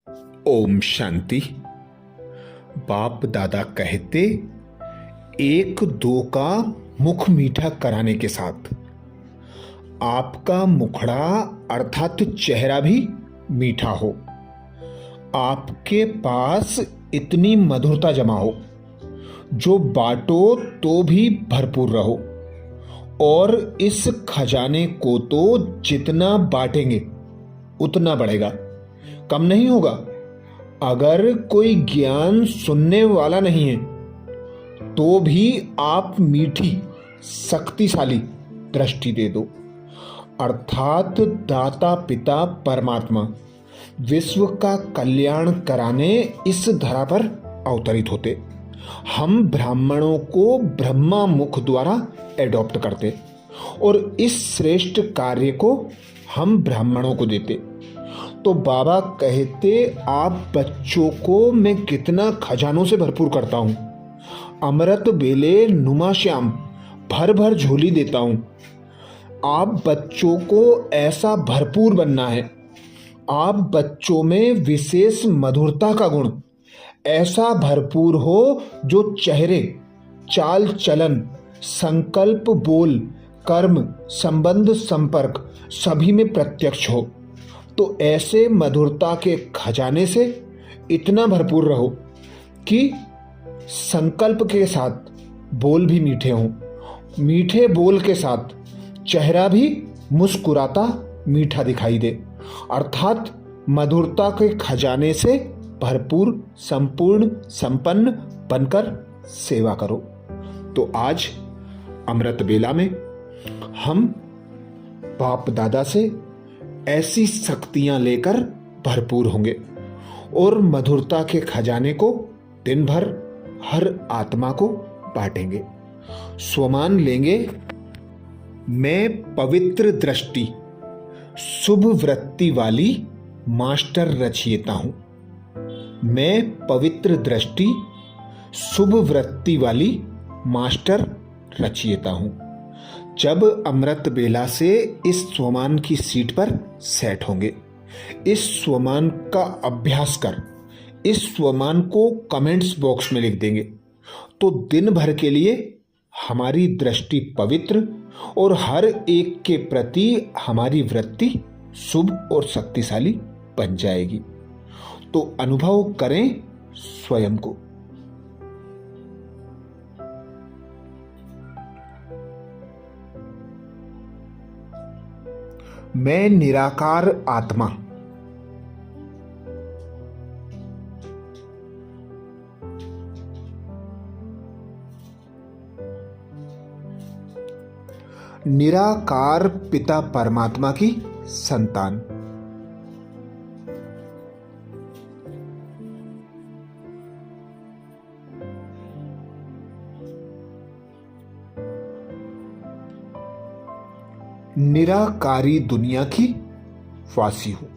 ओम शांति। बाप दादा कहते, एक दो का मुख मीठा कराने के साथ आपका मुखड़ा अर्थात चेहरा भी मीठा हो, आपके पास इतनी मधुरता जमा हो जो बांटो तो भी भरपूर रहो। और इस खजाने को तो जितना बांटेंगे उतना बढ़ेगा, कम नहीं होगा। अगर कोई ज्ञान सुनने वाला नहीं है तो भी आप मीठी शक्तिशाली दृष्टि दे दो, अर्थात दाता पिता परमात्मा विश्व का कल्याण कराने इस धरा पर अवतरित होते। हम ब्राह्मणों को ब्रह्मा मुख द्वारा एडॉप्ट करते और इस श्रेष्ठ कार्य को हम ब्राह्मणों को देते। तो बाबा कहते, आप बच्चों को मैं कितना खजानों से भरपूर करता हूं, अमृत बेले नुमा श्याम भर भर झोली देता हूं। आप बच्चों को ऐसा भरपूर बनना है। आप बच्चों में विशेष मधुरता का गुण ऐसा भरपूर हो जो चेहरे, चाल चलन, संकल्प, बोल, कर्म, संबंध, संपर्क सभी में प्रत्यक्ष हो। तो ऐसे मधुरता के खजाने से इतना भरपूर रहो कि संकल्प के साथ बोल भी मीठे हों, मीठे बोल के साथ चेहरा भी मुस्कुराता मीठा दिखाई दे, अर्थात मधुरता के खजाने से भरपूर संपूर्ण संपन्न बनकर सेवा करो। तो आज अमृत बेला में हम बाप दादा से ऐसी शक्तियां लेकर भरपूर होंगे और मधुरता के खजाने को दिन भर हर आत्मा को बांटेंगे। स्वमान लेंगे, मैं पवित्र दृष्टि शुभ वृत्ति वाली मास्टर रचयिता हूं। मैं पवित्र दृष्टि शुभ वृत्ति वाली मास्टर रचयिता हूं। जब अमृत बेला से इस स्वमान की सीट पर सेट होंगे, इस स्वमान का अभ्यास कर इस स्वमान को कमेंट्स बॉक्स में लिख देंगे तो दिन भर के लिए हमारी दृष्टि पवित्र और हर एक के प्रति हमारी वृत्ति शुभ और शक्तिशाली बन जाएगी। तो अनुभव करें स्वयं को। मैं निराकार आत्मा निराकार पिता परमात्मा की संतान। निराकारी दुनिया की वासी हूं।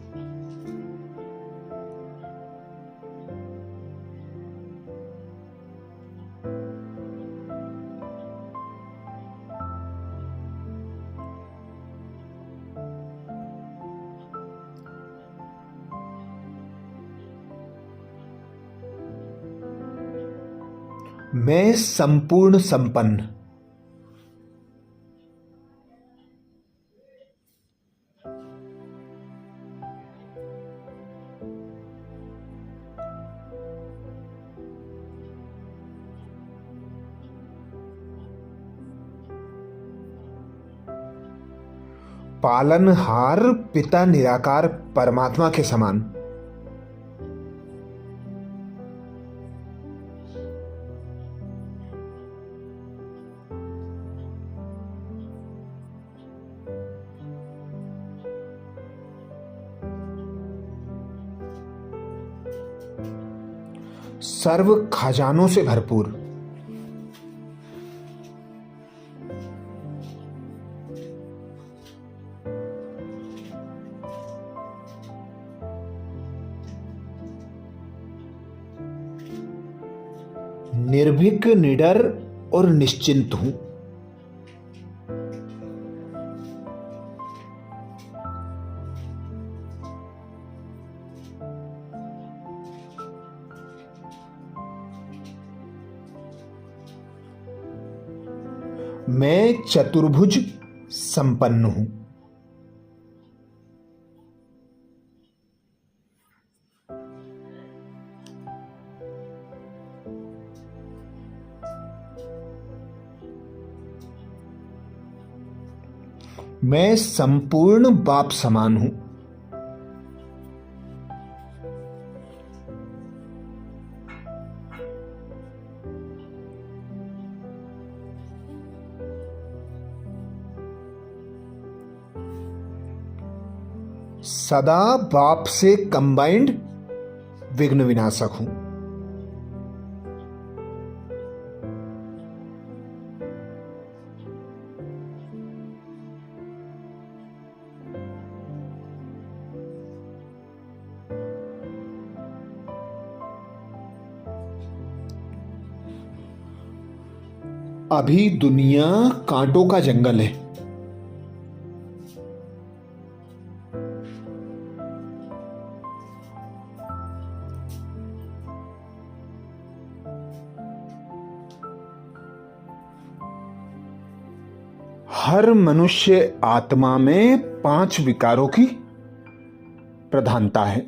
मैं संपूर्ण संपन्न पालनहार पिता निराकार परमात्मा के समान। सर्व खजानों से भरपूर। निर्भीक, निडर और निश्चिंत हूं। मैं चतुर्भुज संपन्न हूं। मैं संपूर्ण बाप समान हूं। सदा बाप से कंबाइंड विघ्न विनाशक हूं। अभी दुनिया कांटों का जंगल है। हर मनुष्य आत्मा में 5 विकारों की प्रधानता है।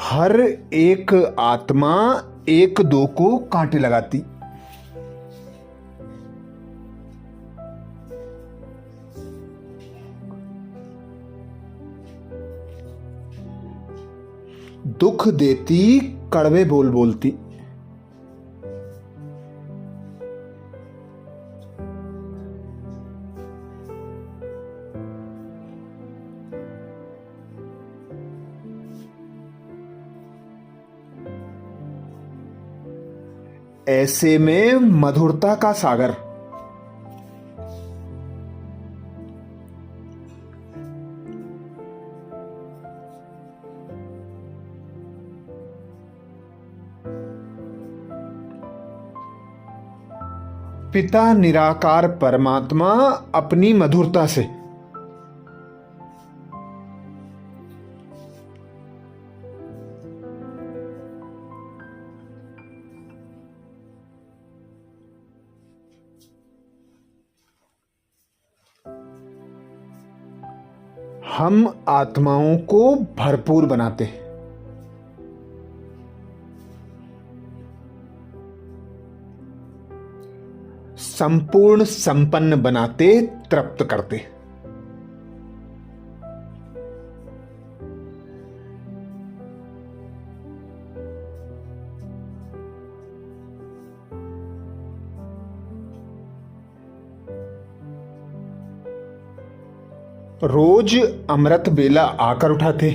हर एक आत्मा 1-2 को कांटे लगाती। दुख देती, कड़वे बोल बोलती। ऐसे में मधुरता का सागर। पिता निराकार परमात्मा अपनी मधुरता से हम आत्माओं को भरपूर बनाते हैं। संपूर्ण संपन्न बनाते, तृप्त करते। रोज अमृत बेला आकर उठाते।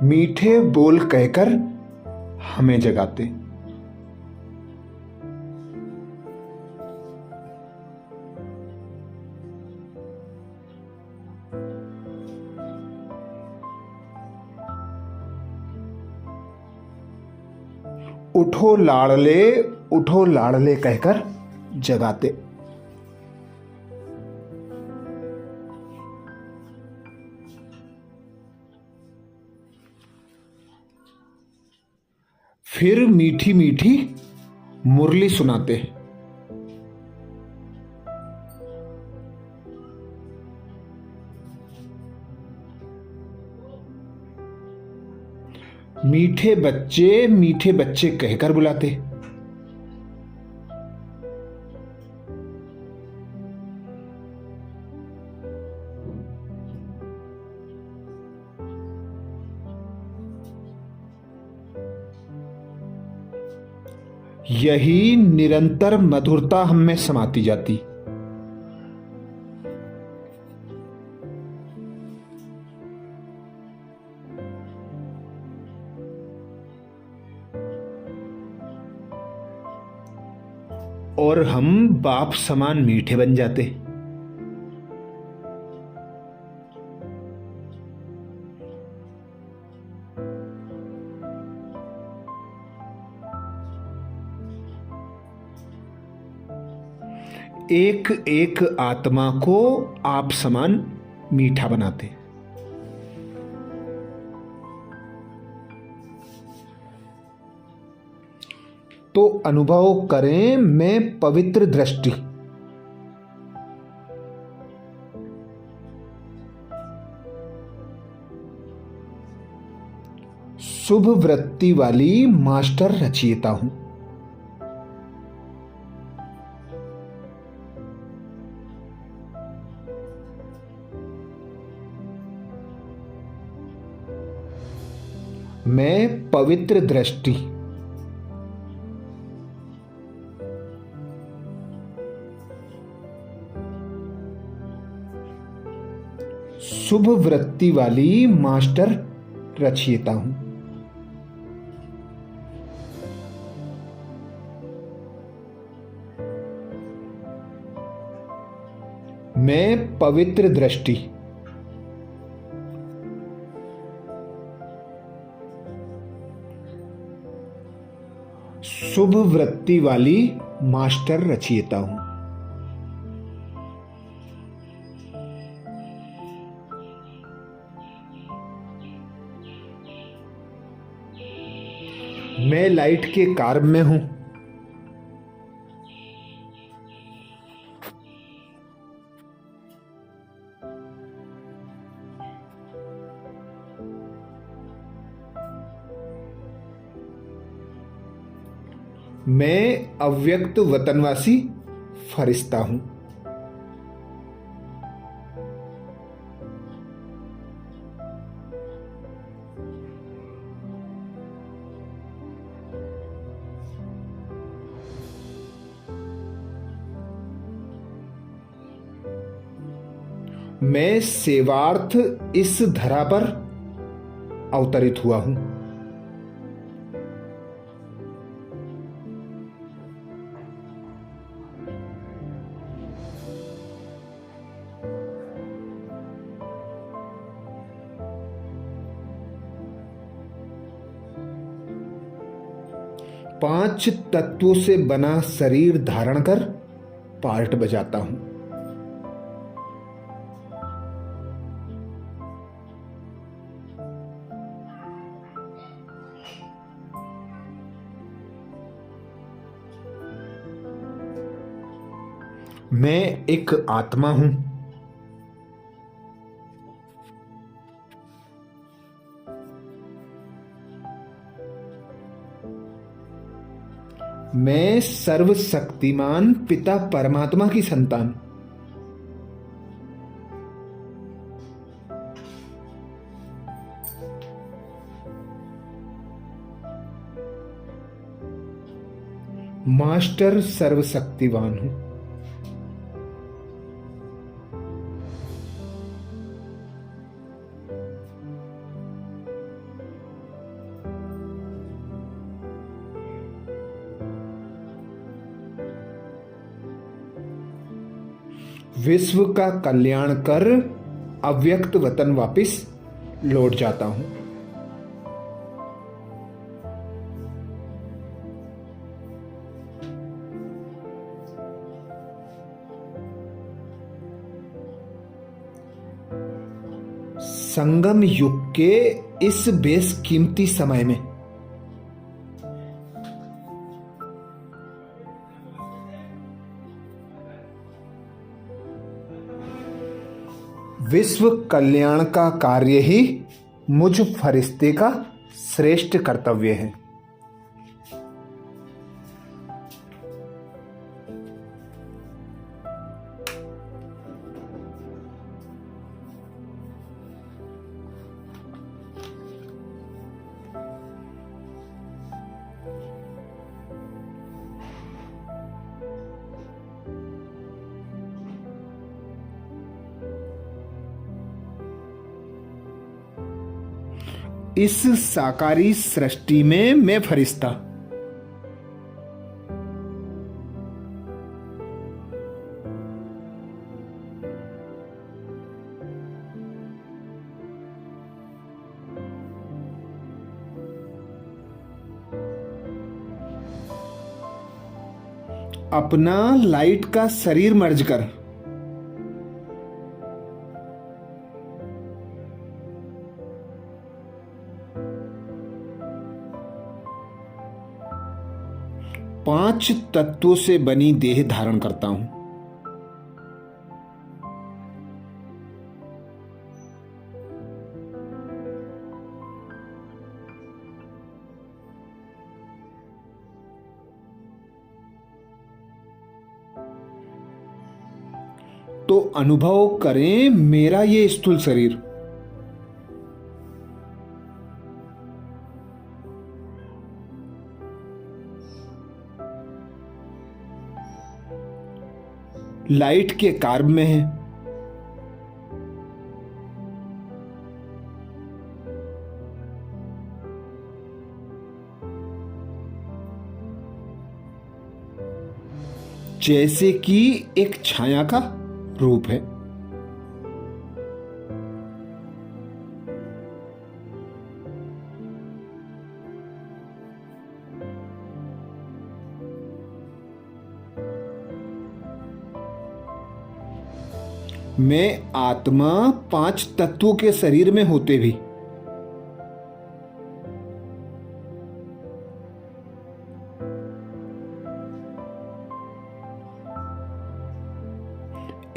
मीठे बोल कहकर हमें जगाते। उठो लाडले कहकर जगाते। फिर मीठी मीठी मुरली सुनाते। मीठे बच्चे कहकर बुलाते। यही निरंतर मधुरता हम में समाती जाती। और हम बाप समान मीठे बन जाते। एक एक आत्मा को आप समान मीठा बनाते। तो अनुभव करें मैं पवित्र दृष्टि। शुभ वृत्ति वाली मास्टर रचयिता हूं। मैं पवित्र दृष्टि। शुभ वृत्ति वाली मास्टर रचयिता हूं। मैं पवित्र दृष्टि। शुभ वृत्ति वाली मास्टर रचयिता हूं। मैं लाइट के कार्य में हूं। मैं अव्यक्त वतनवासी फरिश्ता हूं। मैं सेवार्थ इस धरा पर अवतरित हुआ हूं। पांच तत्वों से बना शरीर धारण कर पार्ट बजाता हूं। मैं एक आत्मा हूं। मैं सर्वशक्तिमान पिता परमात्मा की संतान। मास्टर सर्वशक्तिवान हूं। विश्व का कल्याण कर अव्यक्त वतन वापिस लौट जाता हूं। संगम युग के इस बेशकीमती समय में विश्व कल्याण का कार्य ही मुझ फरिश्ते का श्रेष्ठ कर्तव्य है। इस साकारी सृष्टि में मैं फरिश्ता, अपना लाइट का शरीर मर्ज कर पांच तत्वों से बनी देह धारण करता हूं। तो अनुभव करें मेरा ये स्थूल शरीर लाइट के कार्ब में है। जैसे कि एक छाया का रूप है। मैं आत्मा पांच तत्वों के शरीर में होते भी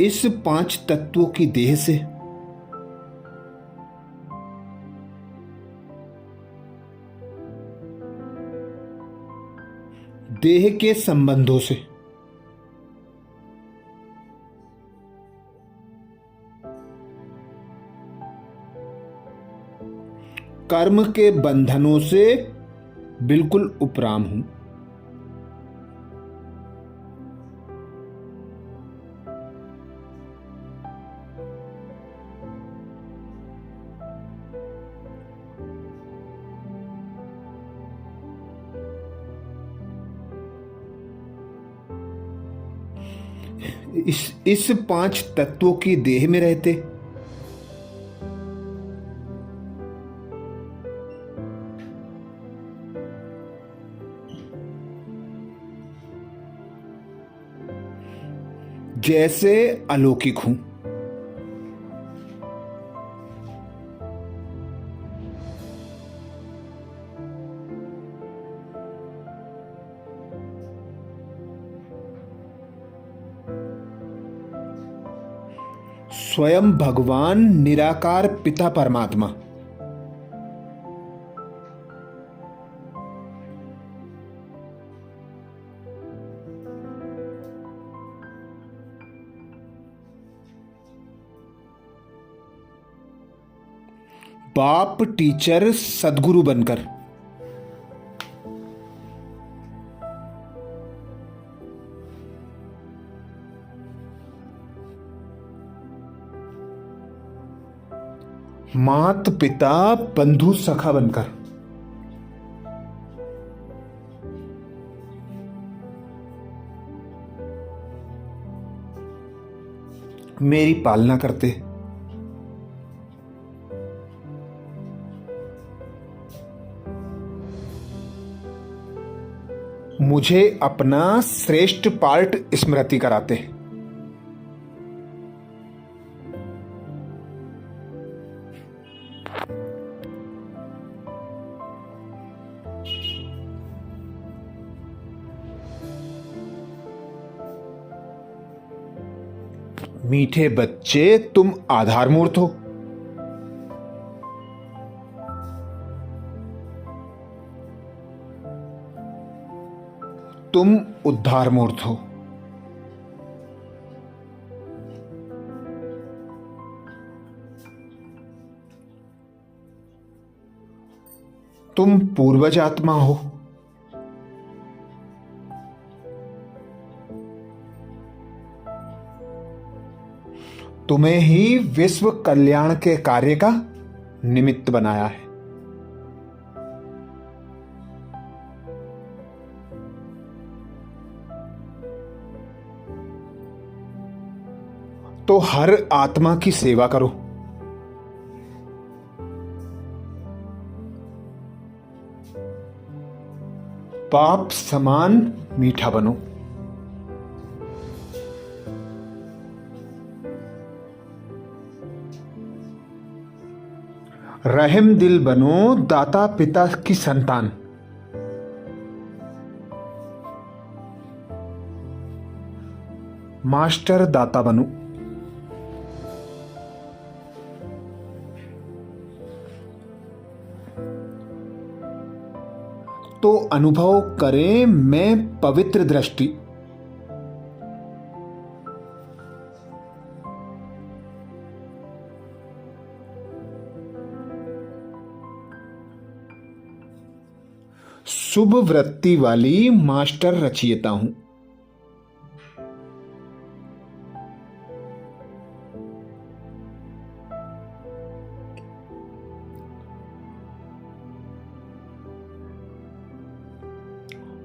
इस पांच तत्वों की देह से देह के संबंधों से कर्म के बंधनों से बिल्कुल उपराम हूं। इस पांच तत्वों की देह में रहते जैसे अलौकिक हूं। स्वयं भगवान निराकार पिता परमात्मा बाप टीचर सदगुरु बनकर मात पिता बंधु सखा बनकर मेरी पालना करते। मुझे अपना श्रेष्ठ पार्ट स्मृति कराते। मीठे बच्चे तुम आधार मूर्त हो। तुम उद्धार मूर्त हो। तुम पूर्वज आत्मा हो। तुम्हें ही विश्व कल्याण के कार्य का निमित्त बनाया है। तो हर आत्मा की सेवा करो। पाप समान मीठा बनो। रहम दिल बनो दाता पिता की संतान। मास्टर दाता बनो। तो अनुभव करें मैं पवित्र दृष्टि। शुभ वृत्ति वाली मास्टर रचयिता हूं।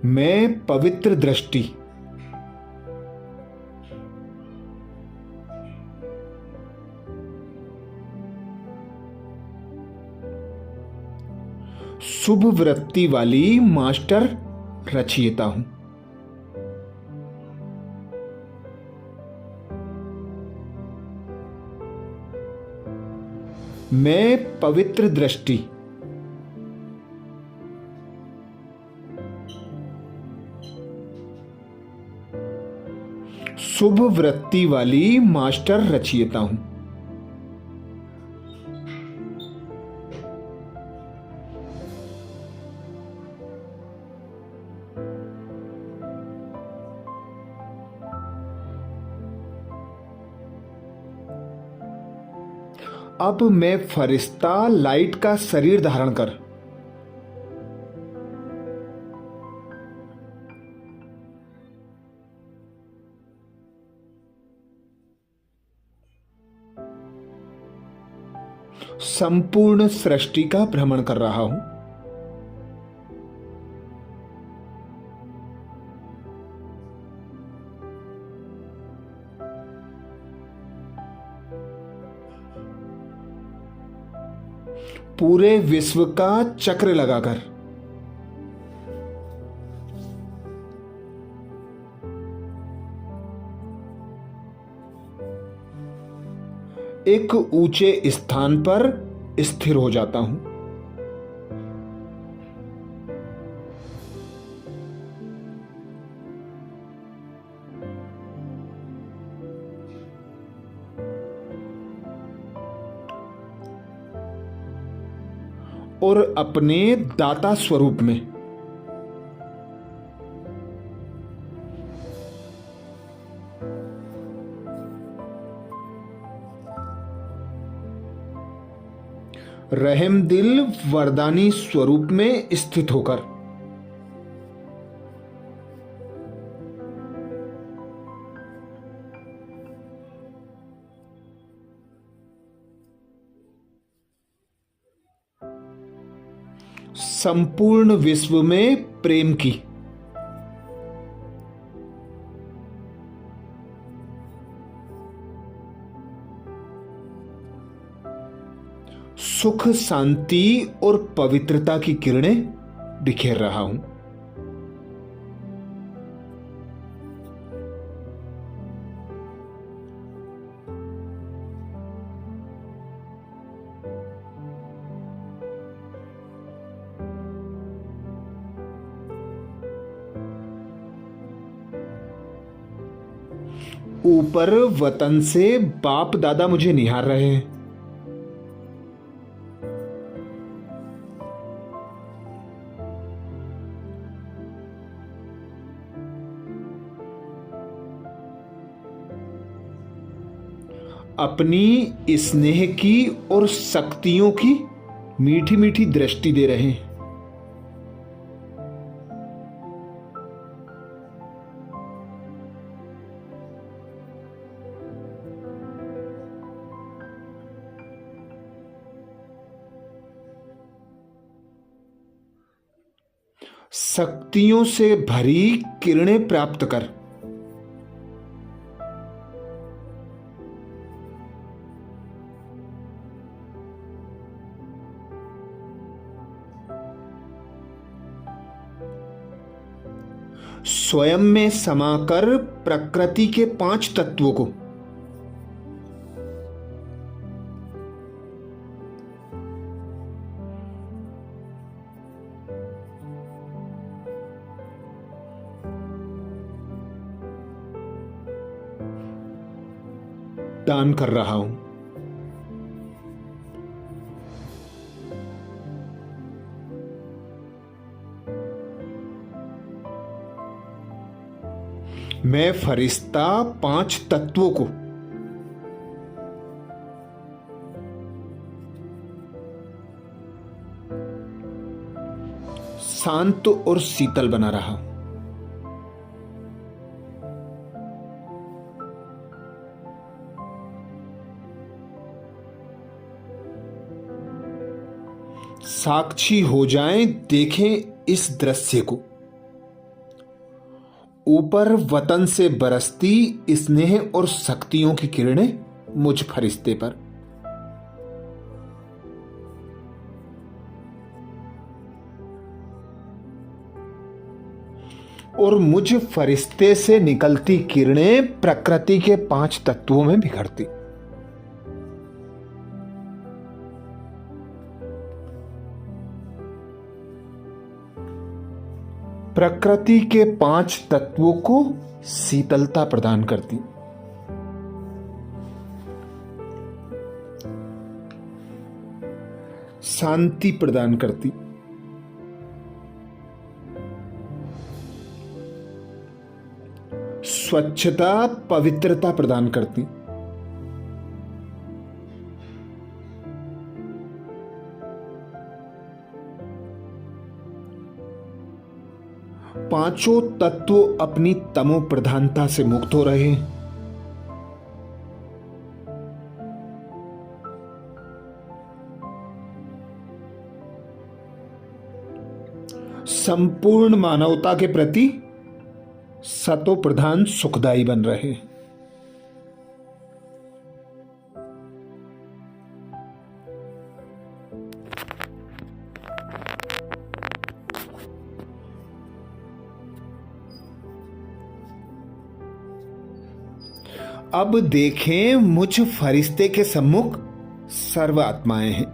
मैं पवित्र दृष्टि। शुभ वृत्ति वाली मास्टर रचयिता हूं। मैं पवित्र दृष्टि। शुभ वृत्ति वाली मास्टर रचयिता हूं। अब मैं फरिश्ता लाइट का शरीर धारण कर संपूर्ण सृष्टि का भ्रमण कर रहा हूं। पूरे विश्व का चक्र लगाकर एक ऊंचे स्थान पर स्थिर हो जाता हूं। और अपने दाता स्वरूप में रहम दिल वरदानी स्वरूप में स्थित होकर संपूर्ण विश्व में प्रेम की सुख शांति और पवित्रता की किरणें बिखेर रहा हूं। ऊपर वतन से बाप दादा मुझे निहार रहे हैं। अपनी स्नेह की और शक्तियों की मीठी मीठी दृष्टि दे रहे हैं। शक्तियों से भरी किरणें प्राप्त कर स्वयं में समाकर प्रकृति के 5 तत्वों को दान कर रहा हूं। मैं फरिश्ता 5 तत्वों को शांत और शीतल बना रहा हूं। साक्षी हो जाएं, देखें इस दृश्य को। ऊपर वतन से बरसती स्नेह और शक्तियों की किरणें मुझ फरिश्ते पर। और मुझ फरिश्ते से निकलती किरणें प्रकृति के 5 तत्वों में बिखरती। प्रकृति के 5 तत्वों को शीतलता प्रदान करती, शांति प्रदान करती, स्वच्छता पवित्रता प्रदान करती, पांचों तत्व अपनी तमो प्रधानता से मुक्त हो रहे हैं। संपूर्ण मानवता के प्रति सतो प्रधान सुखदायी बन रहे हैं। अब देखें मुझ फरिश्ते के सम्मुख सर्व आत्माएं हैं।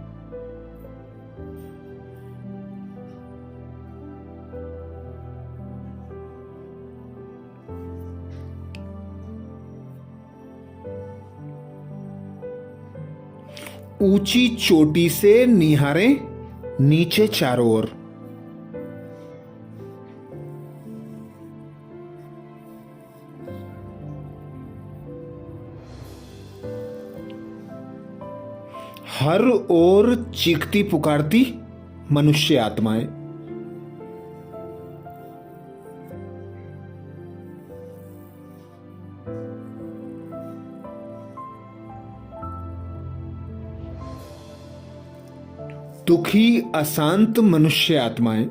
ऊंची चोटी से निहारें नीचे चारों ओर। हर ओर चीखती पुकारती मनुष्य आत्माएं। दुखी अशांत मनुष्य आत्माएं।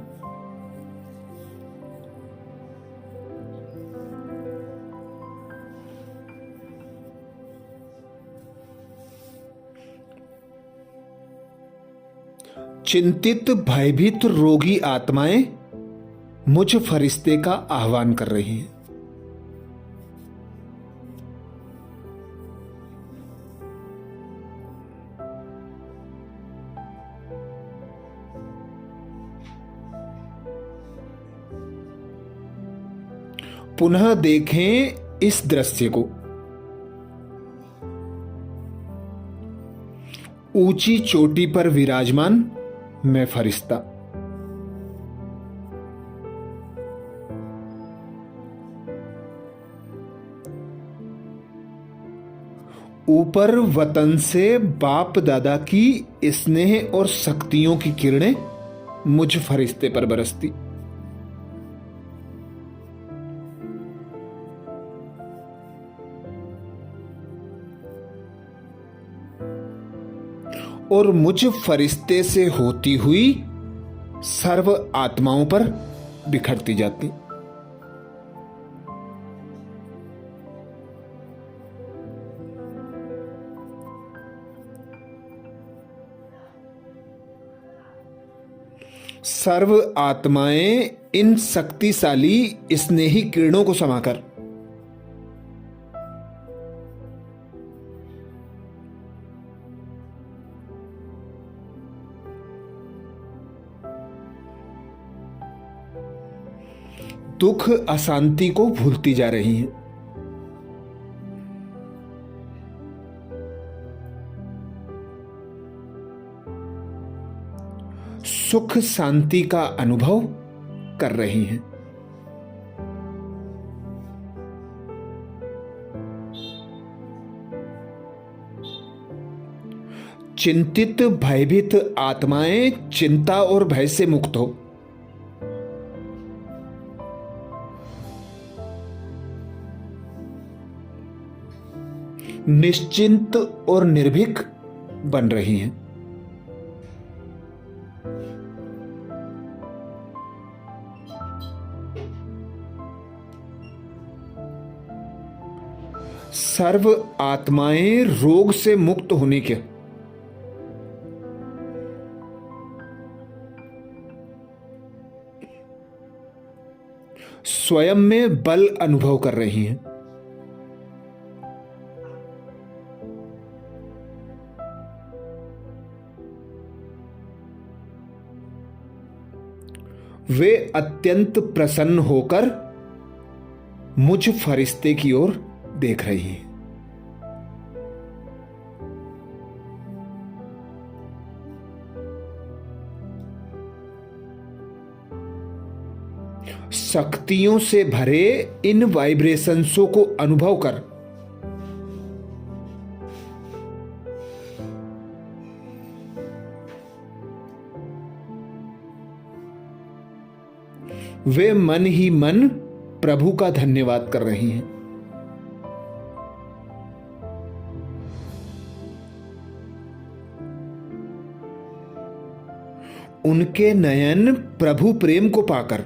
चिंतित भयभीत रोगी आत्माएं मुझ फरिश्ते का आह्वान कर रही हैं। पुनः देखें इस दृश्य को। ऊंची चोटी पर विराजमान मैं फरिश्ता, ऊपर वतन से बाप दादा की स्नेह और शक्तियों की किरणें मुझ फरिश्ते पर बरसती। और मुझ फरिश्ते से होती हुई सर्व आत्माओं पर बिखरती जाती। सर्व आत्माएं इन शक्तिशाली स्नेही किरणों को समाकर दुख अशांति को भूलती जा रही हैं। सुख शांति का अनुभव कर रही हैं। चिंतित भयभीत आत्माएं चिंता और भय से मुक्त हो। निश्चिंत और निर्भीक बन रही हैं। सर्व आत्माएं रोग से मुक्त होने के स्वयं में बल अनुभव कर रही हैं। वे अत्यंत प्रसन्न होकर मुझ फरिश्ते की ओर देख रही हैं। शक्तियों से भरे इन वाइब्रेशंसों को अनुभव कर वे मन ही मन प्रभु का धन्यवाद कर रही हैं। उनके नयन प्रभु प्रेम को पाकर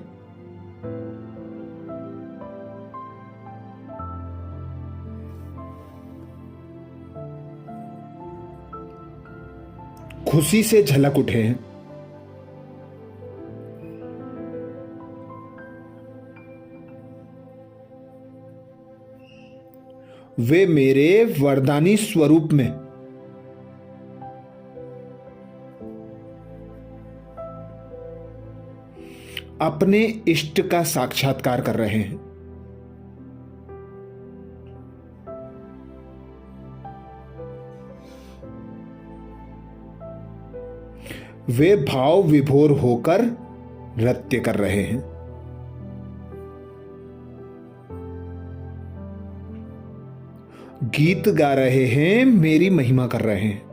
खुशी से झलक उठे हैं। वे मेरे वरदानी स्वरूप में अपने इष्ट का साक्षात्कार कर रहे हैं। वे भाव विभोर होकर नृत्य कर रहे हैं। गीत गा रहे हैं, मेरी महिमा कर रहे हैं।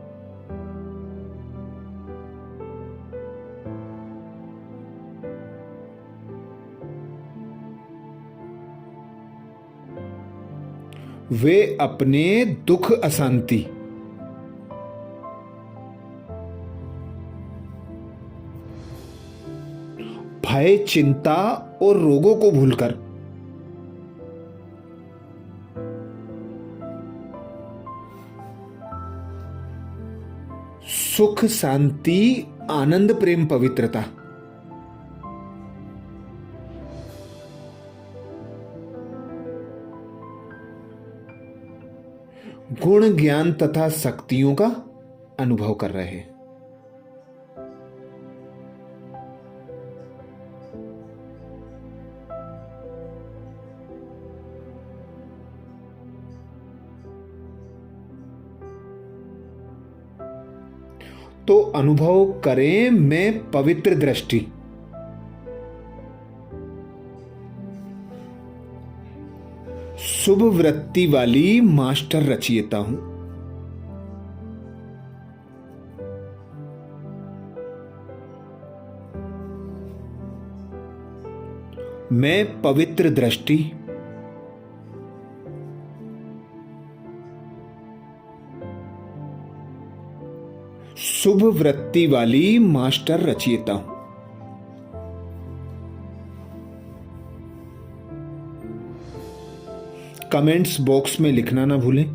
वे अपने दुख अशांति भय चिंता और रोगों को भूलकर सुख शांति आनंद प्रेम पवित्रता गुण ज्ञान तथा शक्तियों का अनुभव कर रहे हैं। तो अनुभव करें मैं पवित्र दृष्टि, शुभ वृत्ति वाली मास्टर रचयिता हूं। मैं पवित्र दृष्टि, शुभ वृत्ति वाली मास्टर रचयिता हूं। कमेंट्स बॉक्स में लिखना ना भूलें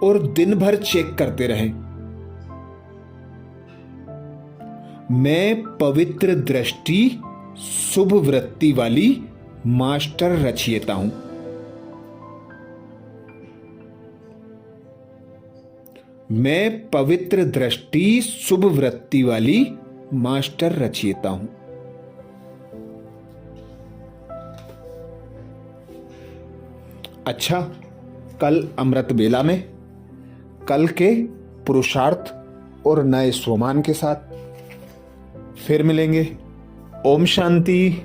और दिन भर चेक करते रहें। मैं पवित्र दृष्टि शुभ वृत्ति वाली मास्टर रचयिता हूं। मैं पवित्र दृष्टि शुभ वृत्ति वाली मास्टर रचयिता हूं। अच्छा, कल अमृत बेला में कल के पुरुषार्थ और नए सोमान के साथ फिर मिलेंगे। ओम शांति।